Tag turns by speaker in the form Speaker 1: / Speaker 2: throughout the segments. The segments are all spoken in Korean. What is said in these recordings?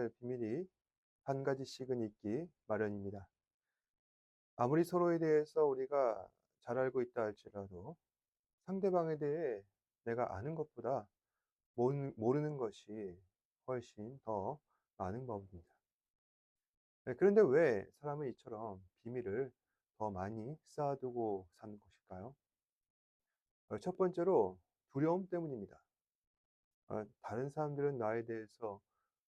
Speaker 1: 할 비밀이 한 가지씩은 있기 마련입니다. 아무리 서로에 대해서 우리가 잘 알고 있다 할지라도 상대방에 대해 내가 아는 것보다 모르는 것이 훨씬 더 많은 법입니다. 네, 그런데 왜 사람은 이처럼 비밀을 더 많이 쌓아두고 사는 것일까요? 첫 번째로 두려움 때문입니다. 다른 사람들은 나에 대해서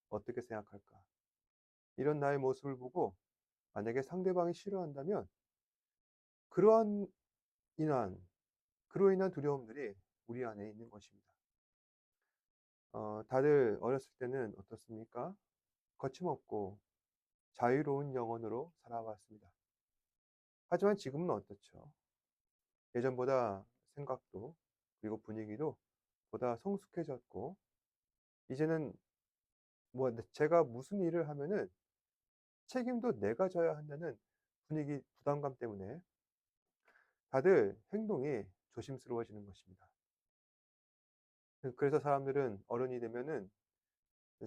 Speaker 1: 어떻게 생각할까? 이런 나의 모습을 보고 만약에 상대방이 싫어한다면 그러한 인한 그로 인한 두려움들이 우리 안에 있는 것입니다. 다들 어렸을 때는 어떻습니까? 거침없고 자유로운 영혼으로 살아왔습니다. 하지만 지금은 어떻죠? 예전보다 생각도 그리고 분위기도 보다 성숙해졌고 이제는 제가 무슨 일을 하면은 책임도 내가 져야 한다는 분위기 부담감 때문에 다들 행동이 조심스러워지는 것입니다. 그래서 사람들은 어른이 되면은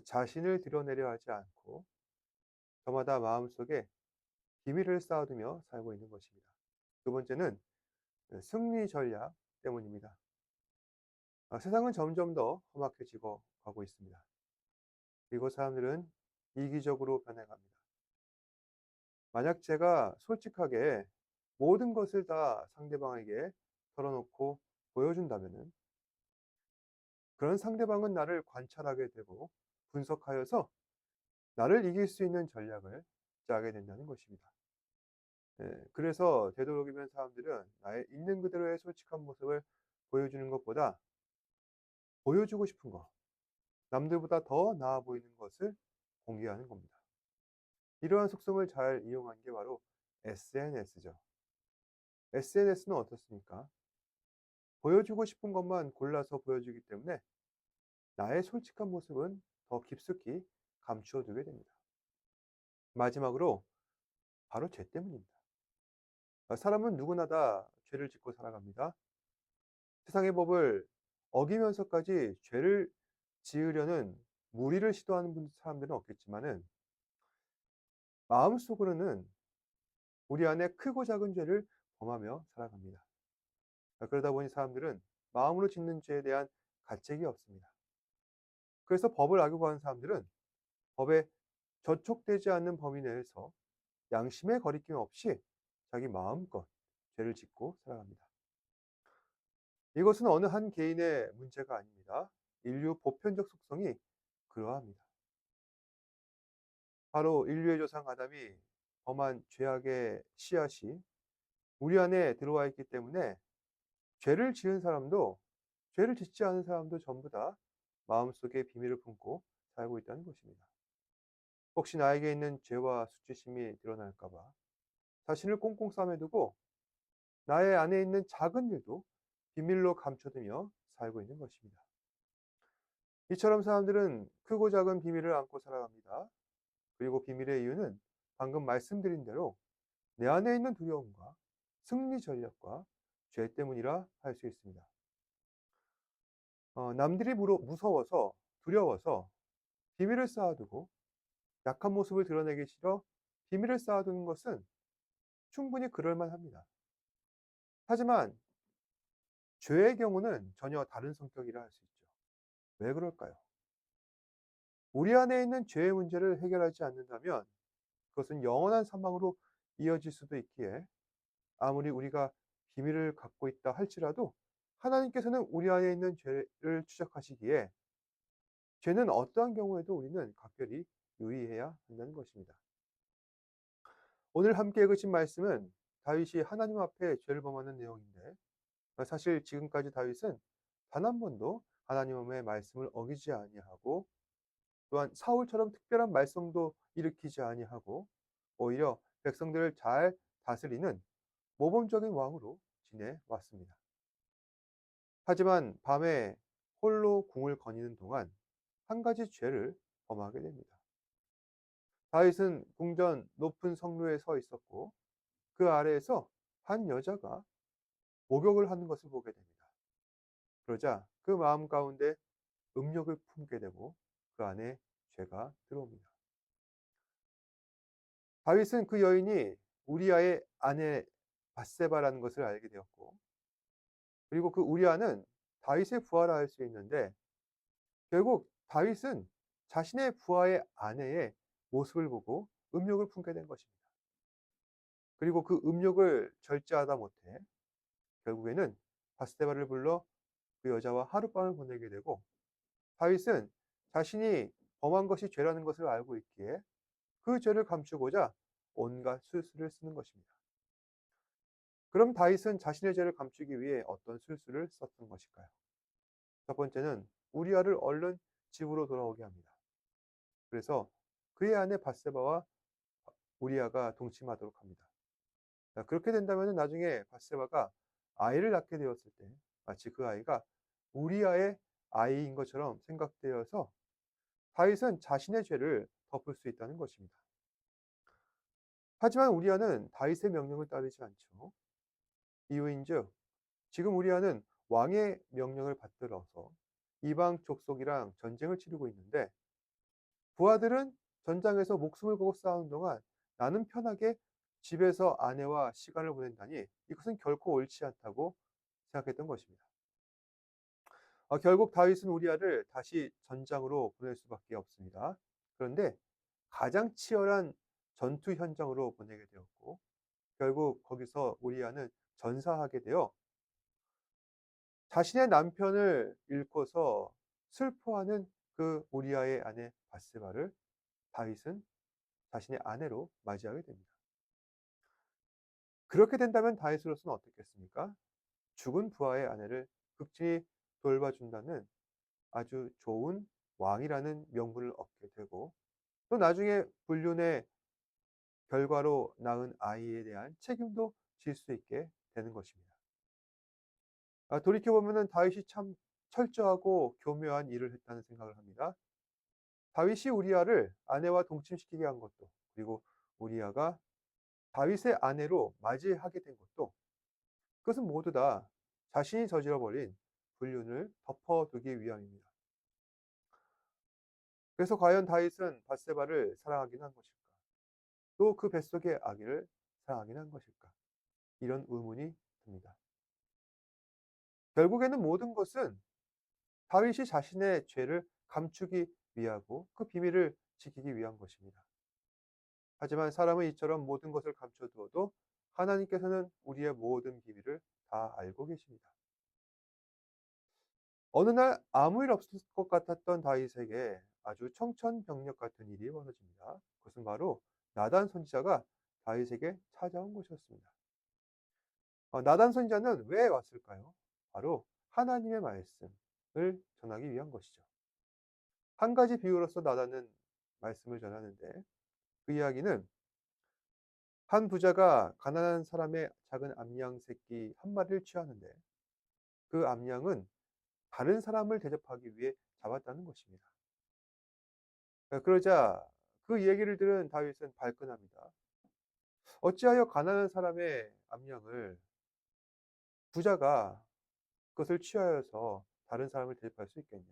Speaker 1: 자신을 드러내려 하지 않고 저마다 마음속에 비밀을 쌓아두며 살고 있는 것입니다. 두 번째는 승리 전략 때문입니다. 세상은 점점 더 험악해지고 가고 있습니다. 그리고 사람들은 이기적으로 변해갑니다. 만약 제가 솔직하게 모든 것을 다 상대방에게 털어놓고 보여준다면은 그런 상대방은 나를 관찰하게 되고 분석하여서 나를 이길 수 있는 전략을 짜게 된다는 것입니다. 그래서 되도록이면 사람들은 나의 있는 그대로의 솔직한 모습을 보여주는 것보다 보여주고 싶은 것, 남들보다 더 나아 보이는 것을 공개하는 겁니다. 이러한 속성을 잘 이용한 게 바로 SNS죠. SNS는 어떻습니까? 보여주고 싶은 것만 골라서 보여주기 때문에 나의 솔직한 모습은 더 깊숙이 감추어 두게 됩니다. 마지막으로 바로 죄 때문입니다. 사람은 누구나 다 죄를 짓고 살아갑니다. 세상의 법을 어기면서까지 죄를 지으려는 무리를 시도하는 사람들은 없겠지만은 마음속으로는 우리 안에 크고 작은 죄를 범하며 살아갑니다. 그러다 보니 사람들은 마음으로 짓는 죄에 대한 가책이 없습니다. 그래서 법을 악용하는 사람들은 법에 저촉되지 않는 범위 내에서 양심의 거리낌 없이 자기 마음껏 죄를 짓고 살아갑니다. 이것은 어느 한 개인의 문제가 아닙니다. 인류 보편적 속성이 그러합니다. 바로 인류의 조상 아담이 범한 죄악의 씨앗이 우리 안에 들어와 있기 때문에 죄를 지은 사람도 죄를 짓지 않은 사람도 전부 다 마음속에 비밀을 품고 살고 있다는 것입니다. 혹시 나에게 있는 죄와 수치심이 드러날까 봐 자신을 꽁꽁 싸매두고 나의 안에 있는 작은 일도 비밀로 감춰두며 살고 있는 것입니다. 이처럼 사람들은 크고 작은 비밀을 안고 살아갑니다. 그리고 비밀의 이유는 방금 말씀드린 대로 내 안에 있는 두려움과 승리 전략과 죄 때문이라 할 수 있습니다. 남들이 무서워서 두려워서 비밀을 쌓아두고 약한 모습을 드러내기 싫어 비밀을 쌓아두는 것은 충분히 그럴만합니다. 하지만 죄의 경우는 전혀 다른 성격이라 할 수 있죠. 왜 그럴까요? 우리 안에 있는 죄의 문제를 해결하지 않는다면 그것은 영원한 사망으로 이어질 수도 있기에 아무리 우리가 비밀을 갖고 있다 할지라도 하나님께서는 우리 안에 있는 죄를 추적하시기에 죄는 어떠한 경우에도 우리는 각별히 유의해야 한다는 것입니다. 오늘 함께 읽으신 말씀은 다윗이 하나님 앞에 죄를 범하는 내용인데 사실 지금까지 다윗은 단 한 번도 하나님의 말씀을 어기지 아니하고 또한 사울처럼 특별한 말썽도 일으키지 아니하고 오히려 백성들을 잘 다스리는 모범적인 왕으로 지내왔습니다. 하지만 밤에 홀로 궁을 거니는 동안 한 가지 죄를 범하게 됩니다. 다윗은 궁전 높은 성루에 서 있었고 그 아래에서 한 여자가 목욕을 하는 것을 보게 됩니다. 그러자 그 마음 가운데 음욕을 품게 되고 그 안에 죄가 들어옵니다. 다윗은 그 여인이 우리아의 아내 밧세바라는 것을 알게 되었고, 그리고 그 우리아는 다윗의 부하라 할 수 있는데, 결국 다윗은 자신의 부하의 아내의 모습을 보고 음욕을 품게 된 것입니다. 그리고 그 음욕을 절제하다 못해 결국에는 밧세바를 불러 그 여자와 하룻밤을 보내게 되고, 다윗은 자신이 범한 것이 죄라는 것을 알고 있기에 그 죄를 감추고자 온갖 술수를 쓰는 것입니다. 그럼 다윗은 자신의 죄를 감추기 위해 어떤 술수를 썼던 것일까요? 첫 번째는 우리아를 얼른 집으로 돌아오게 합니다. 그래서 그의 아내 밧세바와 우리아가 동침하도록 합니다. 자, 그렇게 된다면 나중에 밧세바가 아이를 낳게 되었을 때 마치 그 아이가 우리아의 아이인 것처럼 생각되어서 다윗은 자신의 죄를 덮을 수 있다는 것입니다. 하지만 우리아는 다윗의 명령을 따르지 않죠. 이유인즉 지금 우리아는 왕의 명령을 받들어서 이방 족속이랑 전쟁을 치르고 있는데, 부하들은 전장에서 목숨을 걸고 싸우는 동안 나는 편하게 집에서 아내와 시간을 보낸다니 이것은 결코 옳지 않다고 생각했던 것입니다. 결국 다윗은 우리아를 다시 전장으로 보낼 수밖에 없습니다. 그런데 가장 치열한 전투 현장으로 보내게 되었고, 결국 거기서 우리아는 전사하게 되어 자신의 남편을 잃고서 슬퍼하는 그 우리아의 아내 밧세바를 다윗은 자신의 아내로 맞이하게 됩니다. 그렇게 된다면 다윗으로서는 어떻겠습니까? 죽은 부하의 아내를 극진히 돌봐준다는 아주 좋은 왕이라는 명분을 얻게 되고, 또 나중에 불륜의 결과로 낳은 아이에 대한 책임도 질 수 있게 되는 것입니다. 돌이켜보면 다윗이 참 철저하고 교묘한 일을 했다는 생각을 합니다. 다윗이 우리아를 아내와 동침시키게 한 것도, 그리고 우리아가 다윗의 아내로 맞이하게 된 것도, 그것은 모두 다 자신이 저질러버린 불륜을 덮어두기 위함입니다. 그래서 과연 다윗은 밧세바를 사랑하긴 한 것일까? 또 그 뱃속의 아기를 사랑하긴 한 것일까? 이런 의문이 듭니다. 결국에는 모든 것은 다윗이 자신의 죄를 감추기 위하고 그 비밀을 지키기 위한 것입니다. 하지만 사람은 이처럼 모든 것을 감춰두어도 하나님께서는 우리의 모든 비밀을 다 알고 계십니다. 어느 날 아무 일 없을 것 같았던 다윗에게 아주 청천벽력 같은 일이 벌어집니다. 그것은 바로 나단 선지자가 다윗에게 찾아온 것이었습니다. 나단 선지자는 왜 왔을까요? 바로 하나님의 말씀을 전하기 위한 것이죠. 한 가지 비유로서 나단은 말씀을 전하는데, 그 이야기는 한 부자가 가난한 사람의 작은 암양 새끼 한 마리를 취하는데, 그 암양은 다른 사람을 대접하기 위해 잡았다는 것입니다. 그러자 그 얘기를 들은 다윗은 발끈합니다. 어찌하여 가난한 사람의 암양을 부자가 그것을 취하여서 다른 사람을 대접할 수 있겠냐.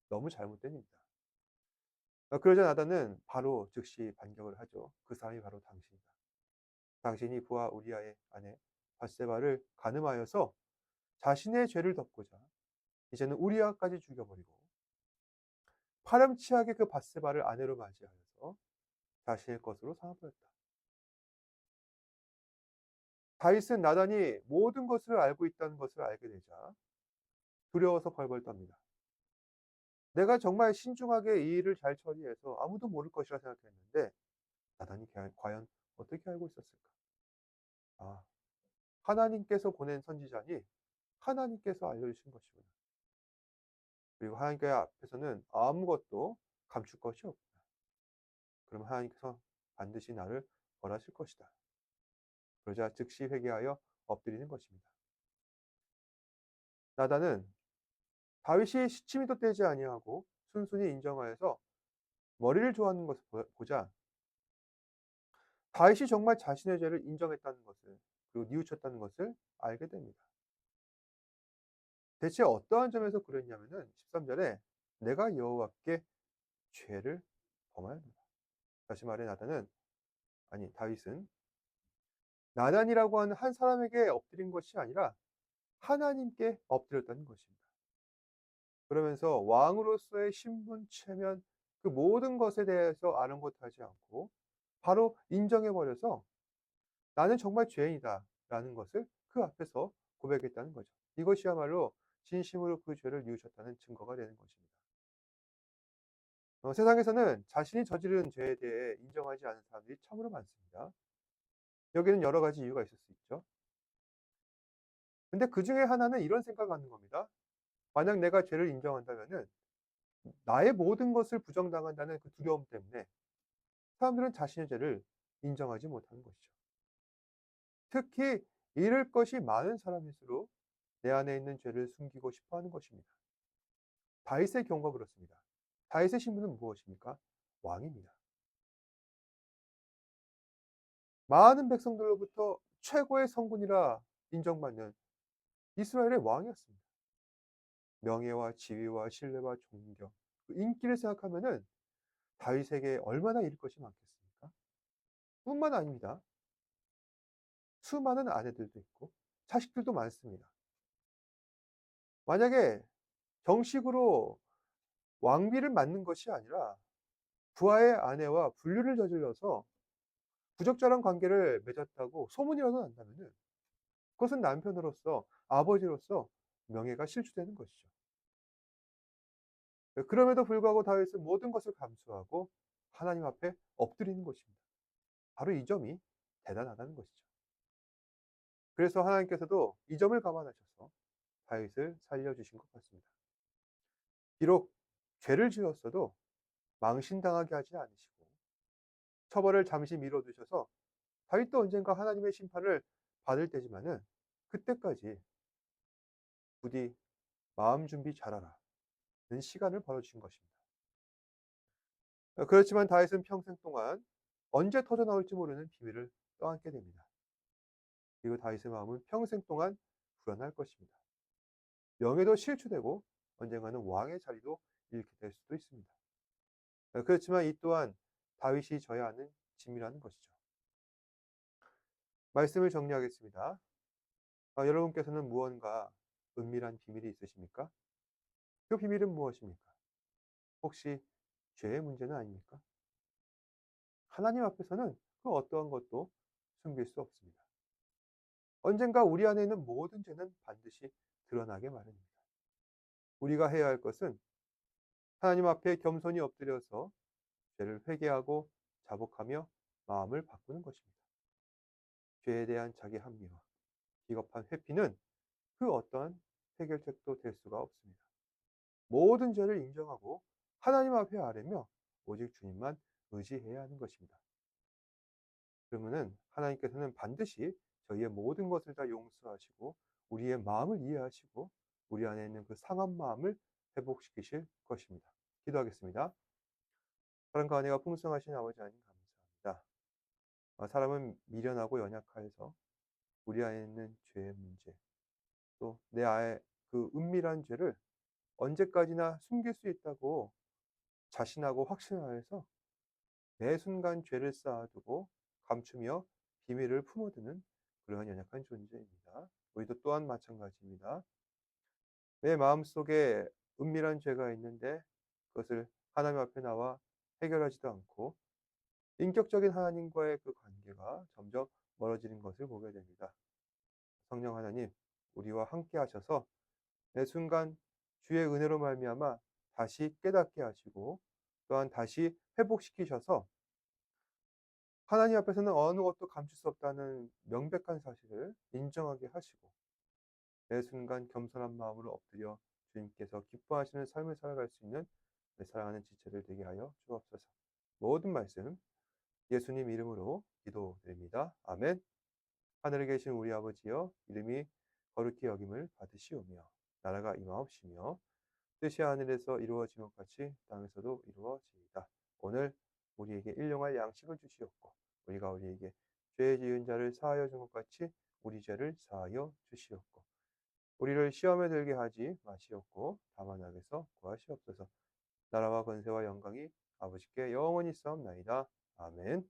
Speaker 1: 너무 잘못된 일이다. 그러자 나단은 바로 즉시 반격을 하죠. 그 사람이 바로 당신이다. 당신이 부하 우리아의 아내 밧세바를 간음하여서 자신의 죄를 덮고자 이제는 우리아까지 죽여버리고 파렴치하게 그 밧세바를 아내로 맞이하여서 자신의 것으로 삼아버렸다. 다윗은 나단이 모든 것을 알고 있다는 것을 알게 되자 두려워서 벌벌 떱니다. 내가 정말 신중하게 이 일을 잘 처리해서 아무도 모를 것이라 생각했는데 나단이 과연 어떻게 알고 있었을까? 아, 하나님께서 보낸 선지자니 하나님께서 알려주신 것이구나. 그리고 하나님께 앞에서는 아무것도 감출 것이 없구나. 그럼 하나님께서 반드시 나를 벌하실 것이다. 그러자 즉시 회개하여 엎드리는 것입니다. 나단은 다윗이 시치미도 떼지 아니하고 순순히 인정하여서 머리를 조아는 것을 보자 다윗이 정말 자신의 죄를 인정했다는 것을, 그리고 뉘우쳤다는 것을 알게 됩니다. 대체 어떠한 점에서 그랬냐면은 13절에 내가 여호와께 죄를 범하였노라. 다시 말해 나단은 아니 다윗은 나단이라고 하는 한 사람에게 엎드린 것이 아니라 하나님께 엎드렸다는 것입니다. 그러면서 왕으로서의 신분, 체면 그 모든 것에 대해서 아랑곳하지 않고 바로 인정해 버려서 '나는 정말 죄인이다.'라는 것을 그 앞에서 고백했다는 거죠. 이것이야말로 진심으로 그 죄를 뉘우쳤다는 증거가 되는 것입니다. 세상에서는 자신이 저지른 죄에 대해 인정하지 않은 사람들이 참으로 많습니다. 여기에는 여러 가지 이유가 있을 수 있죠. 근데 그중에 하나는 이런 생각을 갖는 겁니다. 만약 내가 죄를 인정한다면은 나의 모든 것을 부정당한다는 그 두려움 때문에 사람들은 자신의 죄를 인정하지 못하는 것이죠. 특히 잃을 것이 많은 사람일수록 내 안에 있는 죄를 숨기고 싶어 하는 것입니다. 다윗의 경우가 그렇습니다. 다윗의 신분은 무엇입니까? 왕입니다. 많은 백성들로부터 최고의 성군이라 인정받는 이스라엘의 왕이었습니다. 명예와 지위와 신뢰와 존경, 그 인기를 생각하면은 다윗에게 얼마나 잃을 것이 많겠습니까? 뿐만 아닙니다. 수많은 아내들도 있고 자식들도 많습니다. 만약에 정식으로 왕비를 맡는 것이 아니라 부하의 아내와 불륜을 저질러서 부적절한 관계를 맺었다고 소문이라도 난다면은 그것은 남편으로서 아버지로서 명예가 실추되는 것이죠. 그럼에도 불구하고 다윗은 모든 것을 감수하고 하나님 앞에 엎드리는 것입니다. 바로 이 점이 대단하다는 것이죠. 그래서 하나님께서도 이 점을 감안하셔서 다윗을 살려주신 것 같습니다. 비록 죄를 지었어도 망신당하게 하지 않으시고 처벌을 잠시 미뤄두셔서 다윗도 언젠가 하나님의 심판을 받을 때지만은 그때까지 부디 마음 준비 잘하라는 시간을 벌어주신 것입니다. 그렇지만 다윗은 평생 동안 언제 터져나올지 모르는 비밀을 떠안게 됩니다. 그리고 다윗의 마음은 평생 동안 불안할 것입니다. 명예도 실추되고 언젠가는 왕의 자리도 잃게 될 수도 있습니다. 그렇지만 이 또한 다윗이 져야 하는 짐이라는 것이죠. 말씀을 정리하겠습니다. 여러분께서는 무언가 은밀한 비밀이 있으십니까? 그 비밀은 무엇입니까? 혹시 죄의 문제는 아닙니까? 하나님 앞에서는 그 어떠한 것도 숨길 수 없습니다. 언젠가 우리 안에 있는 모든 죄는 반드시 드러나게 마련입니다. 우리가 해야 할 것은 하나님 앞에 겸손히 엎드려서 죄를 회개하고 자복하며 마음을 바꾸는 것입니다. 죄에 대한 자기 합리화, 비겁한 회피는 그 어떠한 해결책도 될 수가 없습니다. 모든 죄를 인정하고 하나님 앞에 아뢰며 오직 주님만 의지해야 하는 것입니다. 그러면은 하나님께서는 반드시 저희의 모든 것을 다 용서하시고 우리의 마음을 이해하시고 우리 안에 있는 그 상한 마음을 회복시키실 것입니다. 기도하겠습니다. 사랑과 은혜가 풍성하신 아버지 하나님 감사합니다. 사람은 미련하고 연약하여서 우리 안에 있는 죄의 문제, 또 내 안에 그 은밀한 죄를 언제까지나 숨길 수 있다고 자신하고 확신하여서 매 순간 죄를 쌓아두고 감추며 비밀을 품어두는 그러한 연약한 존재입니다. 우리도 또한 마찬가지입니다. 내 마음속에 은밀한 죄가 있는데 그것을 하나님 앞에 나와 해결하지도 않고 인격적인 하나님과의 그 관계가 점점 멀어지는 것을 보게 됩니다. 성령 하나님, 우리와 함께 하셔서 매 순간 주의 은혜로 말미암아 다시 깨닫게 하시고 또한 다시 회복시키셔서 하나님 앞에서는 어느 것도 감출 수 없다는 명백한 사실을 인정하게 하시고 매 순간 겸손한 마음으로 엎드려 주님께서 기뻐하시는 삶을 살아갈 수 있는 내 사랑하는 지체들 되게 하여 주옵소서. 모든 말씀 예수님 이름으로 기도드립니다. 아멘. 하늘에 계신 우리 아버지여, 이름이 거룩히 여김을 받으시오며 나라가 임하옵시며 뜻이 하늘에서 이루어진 것 같이 땅에서도 이루어지이다. 오늘 우리에게 일용할 양식을 주시옵고 우리가 우리에게 죄 지은 자를 사하여 준 것 같이 우리 죄를 사하여 주시옵고 우리를 시험에 들게 하지 마시옵고 다만 악에서 구하시옵소서. 나라와 권세와 영광이 아버지께 영원히 있사옵나이다. 아멘.